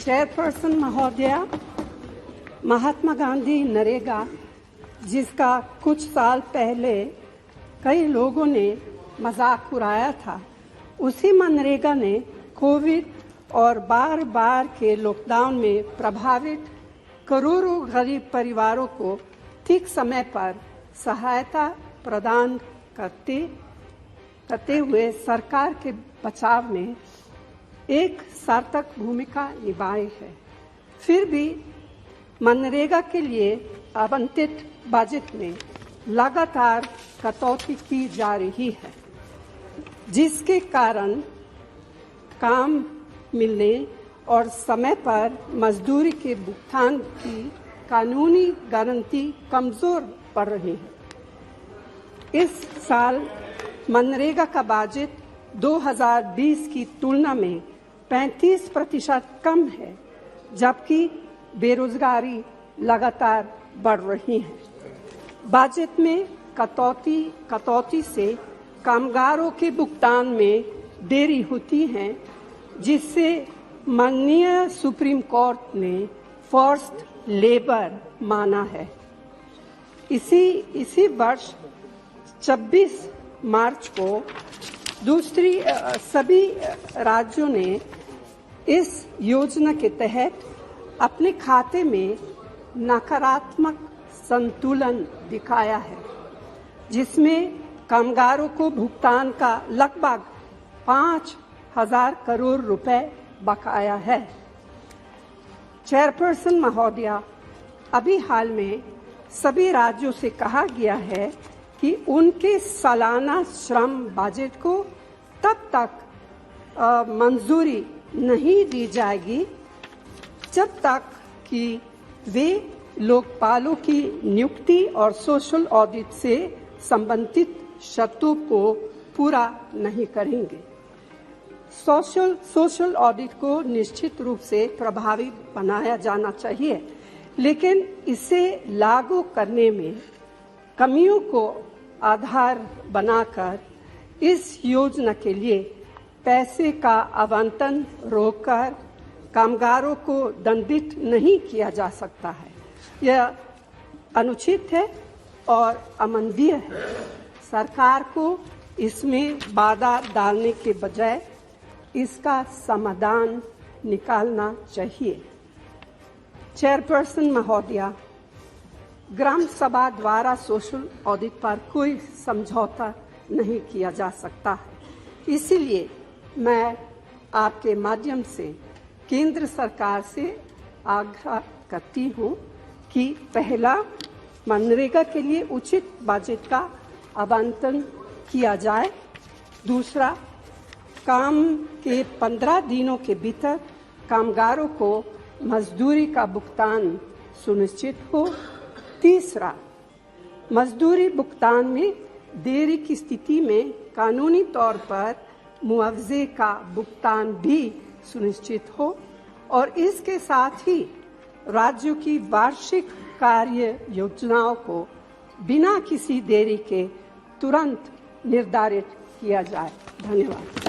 Chairperson महोदया, महात्मा गांधी नरेगा, जिसका कुछ साल पहले कई लोगों ने मजाक उड़ाया था, उसी मनरेगा ने कोविड और बार के लॉकडाउन में प्रभावित करोड़ों गरीब परिवारों को ठीक समय पर सहायता प्रदान करते हुए सरकार के बचाव में एक सार्थक भूमिका निभाई है। फिर भी मनरेगा के लिए आवंटित बजट में लगातार कटौती की जा रही है, जिसके कारण काम मिलने और समय पर मजदूरी के भुगतान की कानूनी गारंटी कमजोर पड़ रही है। इस साल मनरेगा का बजट 2020 की तुलना में 35% कम है, जबकि बेरोजगारी लगातार बढ़ रही है। बजट में कटौती से कामगारों के भुगतान में देरी होती है, जिससे माननीय सुप्रीम कोर्ट ने फोर्स्ड लेबर माना है। इसी वर्ष 26 मार्च को सभी राज्यों ने इस योजना के तहत अपने खाते में नकारात्मक संतुलन दिखाया है, जिसमें कामगारों को भुगतान का लगभग 5,000 करोड़ रुपए बकाया है। चेयरपर्सन महोदया, अभी हाल में सभी राज्यों से कहा गया है कि उनके सालाना श्रम बजट को तब तक मंजूरी नहीं दी जाएगी जब तक कि वे लोकपालों की नियुक्ति और सोशल ऑडिट से संबंधित शर्तों को पूरा नहीं करेंगे। सोशल ऑडिट को निश्चित रूप से प्रभावी बनाया जाना चाहिए, लेकिन इसे लागू करने में कमियों को आधार बनाकर इस योजना के लिए पैसे का आवंटन रोककर कामगारों को दंडित नहीं किया जा सकता है। यह अनुचित है और अमानवीय है। सरकार को इसमें बाधा डालने के बजाय इसका समाधान निकालना चाहिए। चेयरपर्सन महोदया, ग्राम सभा द्वारा सोशल ऑडिट पर कोई समझौता नहीं किया जा सकता है। इसीलिए मैं आपके माध्यम से केंद्र सरकार से आग्रह करती हूं कि पहला, मनरेगा के लिए उचित बजट का आवंटन किया जाए। दूसरा, काम के 15 दिनों के भीतर कामगारों को मजदूरी का भुगतान सुनिश्चित हो। तीसरा, मजदूरी भुगतान में देरी की स्थिति में कानूनी तौर पर मुआवजे का भुगतान भी सुनिश्चित हो और इसके साथ ही राज्यों की वार्षिक कार्य योजनाओं को बिना किसी देरी के तुरंत निर्धारित किया जाए। धन्यवाद।